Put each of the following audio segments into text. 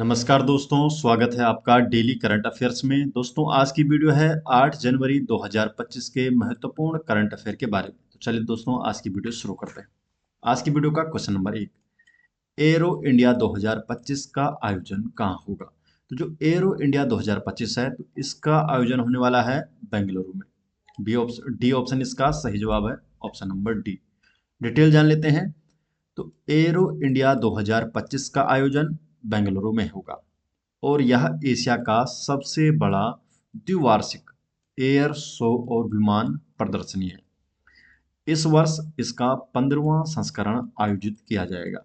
नमस्कार दोस्तों, स्वागत है आपका डेली करंट अफेयर्स में। दोस्तों, आज की वीडियो है 8 जनवरी 2025 के महत्वपूर्ण करंट अफेयर के बारे में। तो चलिए दोस्तों, आज की वीडियो शुरू करते हैं। आज की वीडियो का क्वेश्चन नंबर 1, एरो इंडिया 2025 का आयोजन कहाँ होगा? तो जो एरो इंडिया 2025 है, तो इसका आयोजन होने वाला है बेंगलुरु में। डी ऑप्शन इसका सही जवाब है, ऑप्शन नंबर डी। डिटेल जान लेते हैं। तो एरो इंडिया 2025 का आयोजन बेंगलुरु में होगा और यह एशिया का सबसे बड़ा द्विवार्षिक एयर शो और विमान प्रदर्शनी है। इस वर्ष इसका 15वां संस्करण आयोजित किया जाएगा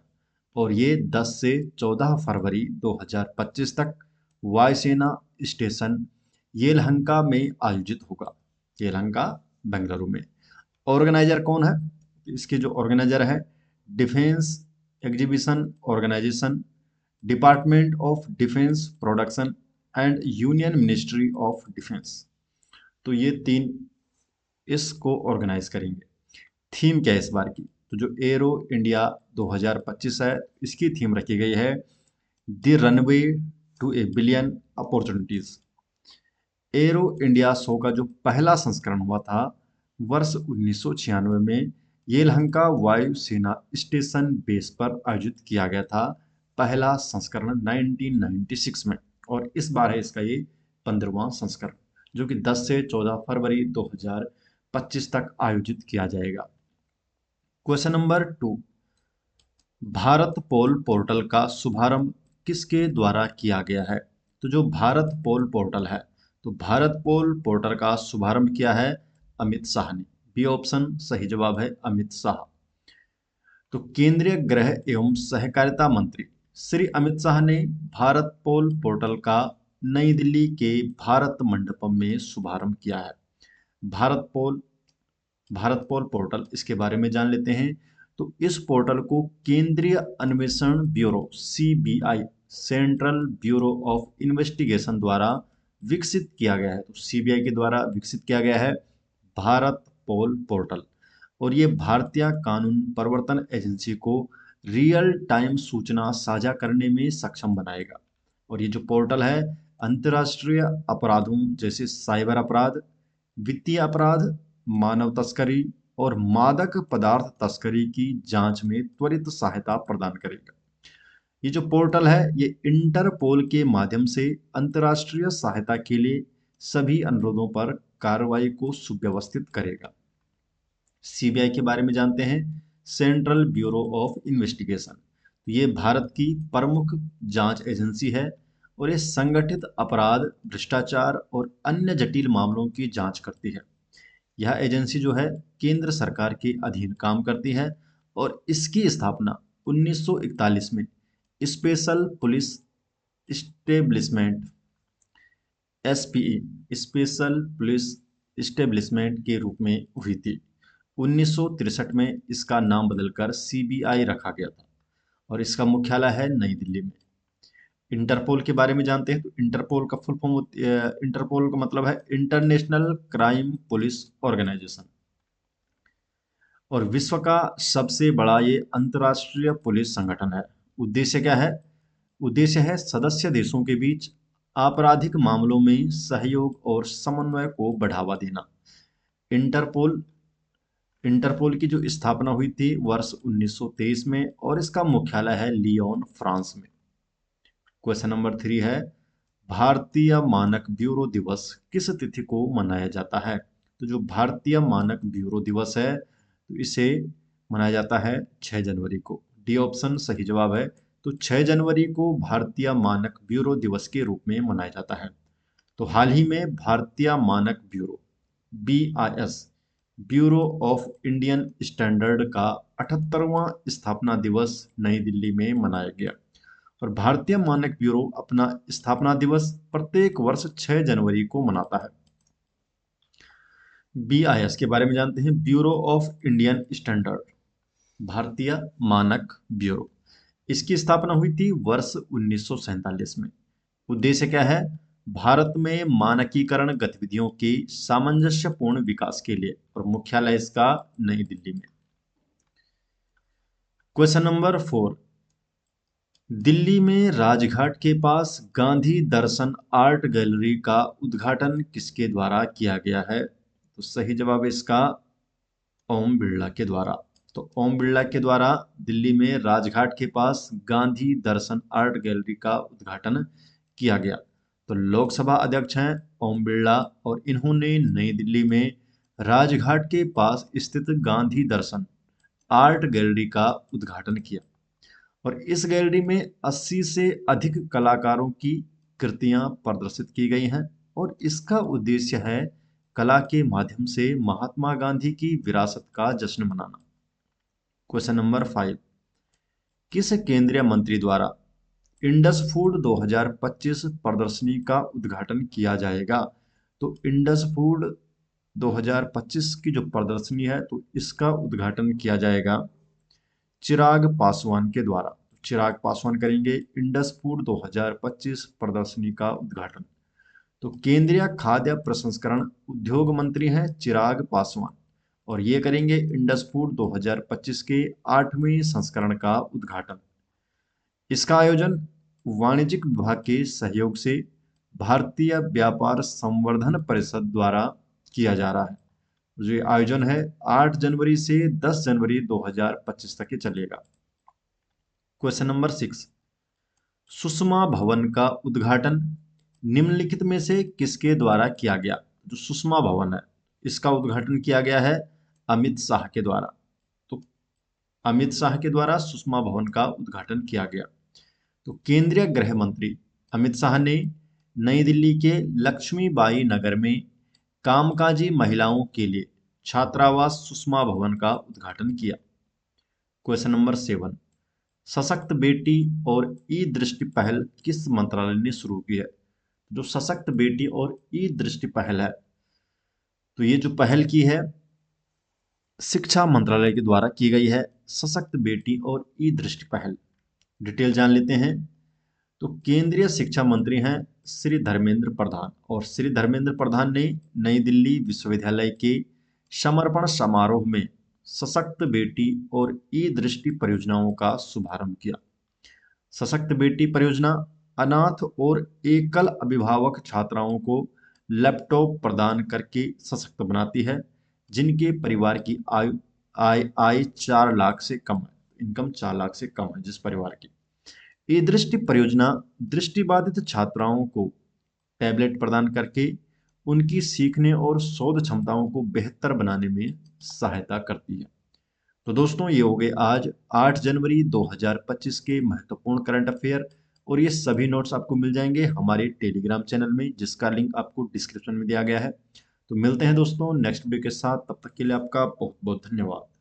और ये 10 से 14 फरवरी 2025 तक वायुसेना स्टेशन येलहंका में आयोजित होगा। येलहंका, बेंगलुरु में। ऑर्गेनाइजर कौन है? इसके जो ऑर्गेनाइजर है, defence exhibition organisation, department of defence production and union ministry of defence. तो ये तीन इसको ऑर्गेनाइज करेंगे। थीम क्या है इस बार की? तो जो एरो इंडिया 2025 है, इसकी थीम रखी गई है the runway to a billion opportunities. Aero India show का जो पहला संस्करण हुआ था वर्ष 1996 में येलहंका वायुसेना स्टेशन बेस पर आयोजित किया गया था। पहला संस्करण 1996 में, और इस बार है इसका ये 15वां संस्करण, जो कि 10 से 14 फरवरी 2025 तक आयोजित किया जाएगा। क्वेश्चन नंबर 2, भारत पोल पोर्टल का शुभारंभ किसके द्वारा किया गया है? तो जो भारत पोल पोर्टल है, तो भारत पोल पोर्टल का शुभारंभ किया है अमित शाह ने। बी ऑप्शन सही जवाब है, अमित शाह। तो केंद्रीय गृह एवं सहकारिता मंत्री श्री अमित शाह ने भारत पोल पोर्टल का नई दिल्ली के भारत मंडपम में शुभारंभ किया है। भारत पोल पोर्टल, इसके बारे में जान लेते हैं। तो इस पोर्टल को केंद्रीय अन्वेषण bureau CBI, central bureau of investigation द्वारा विकसित किया गया है। तो सीबीआई के द्वारा विकसित किया गया है भारत पोल पोर्टल, और ये भारतीय कानून प्रवर्तन एजेंसी को रियल टाइम सूचना साझा करने में सक्षम बनाएगा। और ये जो पोर्टल है, अंतर्राष्ट्रीय अपराधों जैसे साइबर अपराध, वित्तीय अपराध, मानव तस्करी और मादक पदार्थ तस्करी की जांच में त्वरित सहायता प्रदान करेगा। ये जो पोर्टल है, ये इंटरपोल के माध्यम से अंतर्राष्ट्रीय सहायता के लिए सभी अनुरोधों पर कार्रवाई को सुव्यवस्थित करेगा। सीबीआई के बारे में जानते हैं, सेंट्रल ब्यूरो ऑफ इन्वेस्टिगेशन। तो ये भारत की प्रमुख जांच एजेंसी है और ये संगठित अपराध, भ्रष्टाचार और अन्य जटिल मामलों की जांच करती है। यह एजेंसी जो है केंद्र सरकार के अधीन काम करती है और इसकी स्थापना 1941 में special police establishment SPE, special police establishment के रूप में हुई थी। 1963 में इसका नाम बदलकर सीबीआई रखा गया था और इसका मुख्यालय है नई दिल्ली में। इंटरपोल के बारे में जानते हैं। तो इंटरपोल का फुल फॉर्म, इंटरपोल का मतलब है इंटरनेशनल क्राइम पुलिस ऑर्गेनाइजेशन, और विश्व का सबसे बड़ा ये अंतर्राष्ट्रीय पुलिस संगठन है। उद्देश्य क्या है? उद्देश्य है सदस्य देशों के बीच आपराधिक मामलों में सहयोग और समन्वय को बढ़ावा देना। इंटरपोल इंटरपोल की जो स्थापना हुई थी वर्ष 1923 में, और इसका मुख्यालय है लियोन, फ्रांस में। क्वेश्चन नंबर 3 है, भारतीय मानक ब्यूरो दिवस किस तिथि को मनाया जाता है? तो जो भारतीय मानक ब्यूरो दिवस है, तो इसे मनाया जाता है 6 जनवरी को। डी ऑप्शन सही जवाब है। तो 6 जनवरी को भारतीय मानक ब्यूरो दिवस के रूप में मनाया जाता है। तो हाल ही में भारतीय मानक bureau BIS, bureau of Indian standard का 78वां स्थापना दिवस नई दिल्ली में मनाया गया। और भारतीय मानक ब्यूरो अपना स्थापना दिवस प्रत्येक वर्ष 6 जनवरी को मनाता है। BIS के बारे में जानते हैं, ब्यूरो ऑफ इंडियन स्टैंडर्ड, भारतीय मानक ब्यूरो। इसकी स्थापना हुई थी वर्ष 1947 में। उद्देश्य क्या है? भारत में मानकीकरण गतिविधियों के सामंजस्यपूर्ण विकास के लिए, और मुख्यालय इसका नई दिल्ली में। क्वेश्चन नंबर 4, दिल्ली में राजघाट के पास गांधी दर्शन आर्ट गैलरी का उद्घाटन किसके द्वारा किया गया है? तो सही जवाब है इसका ओम बिरला के द्वारा। तो ओम बिरला के द्वारा दिल्ली में राजघाट के पास गांधी दर्शन आर्ट गैलरी का उद्घाटन किया गया। तो लोकसभा अध्यक्ष हैं ओम बिरला और इन्होंने नई दिल्ली में राजघाट के पास स्थित गांधी दर्शन आर्ट गैलरी का उद्घाटन किया। और इस गैलरी में 80 से अधिक कलाकारों की कृतियां प्रदर्शित की गई हैं और इसका उद्देश्य है कला के माध्यम से महात्मा गांधी की विरासत का जश्न मनाना। क्वेश्चन नंबर 5, किस केंद्रीय मंत्री द्वारा इंडस फूड 2025 प्रदर्शनी का उद्घाटन किया जाएगा? तो इंडस फूड 2025 की जो प्रदर्शनी है तो इसका उद्घाटन किया जाएगा चिराग पासवान के द्वारा। चिराग पासवान करेंगे इंडस फूड 2025 प्रदर्शनी का उद्घाटन। तो केंद्रीय खाद्य प्रसंस्करण उद्योग मंत्री हैं चिराग पासवान और ये करेंगे इंडस फूड 2025 के 8वें संस्करण का उद्घाटन। इसका आयोजन वाणिज्यिक विभाग के सहयोग से भारतीय व्यापार संवर्धन परिषद द्वारा किया जा रहा है। जो आयोजन है 8 जनवरी से 10 जनवरी 2025 तक ये चलेगा। क्वेश्चन नंबर 6, सुषमा भवन का उद्घाटन निम्नलिखित में से किसके द्वारा किया गया? जो सुषमा भवन है इसका उद्घाटन किया गया है अमित शाह के द्वारा। तो अमित शाह के द्वारा सुषमा भवन का उद्घाटन किया गया। तो केंद्रीय गृह मंत्री अमित शाह ने नई दिल्ली के लक्ष्मीबाई नगर में कामकाजी महिलाओं के लिए छात्रावास सुषमा भवन का उद्घाटन किया। क्वेश्चन नंबर 7, सशक्त बेटी और ई दृष्टि पहल किस मंत्रालय ने शुरू की है? जो सशक्त बेटी और ई दृष्टि पहल है तो ये जो पहल की है शिक्षा मंत्रालय के द्वारा की गई है। सशक्त बेटी और ई दृष्टि पहल डिटेल जान लेते हैं। तो केंद्रीय शिक्षा मंत्री हैं श्री धर्मेंद्र प्रधान और श्री धर्मेंद्र प्रधान ने नई दिल्ली विश्वविद्यालय के समर्पण समारोह में सशक्त बेटी और ई दृष्टि परियोजनाओं का शुभारंभ किया। सशक्त बेटी परियोजना अनाथ और एकल अभिभावक छात्राओं को लैपटॉप प्रदान करके सशक्त बनाती है जिनके परिवार की आय 4 लाख से कम है, इनकम 4 लाख से कम है जिस परिवार की। ये दृष्टि परियोजना दृष्टिबाधित छात्राओं को टैबलेट प्रदान करके उनकी सीखने और शोध क्षमताओं को बेहतर बनाने में सहायता करती है। तो दोस्तों ये हो गए आज 8 जनवरी 2025 के महत्वपूर्ण करंट अफेयर और ये सभी नोट्स आपको मिल जाएंगे हमारे टेलीग्राम चैनल में जिसका लिंक आपको डिस्क्रिप्शन में दिया गया है। तो मिलते हैं दोस्तों नेक्स्ट वीडियो के साथ, तब तक के लिए आपका बहुत बहुत धन्यवाद।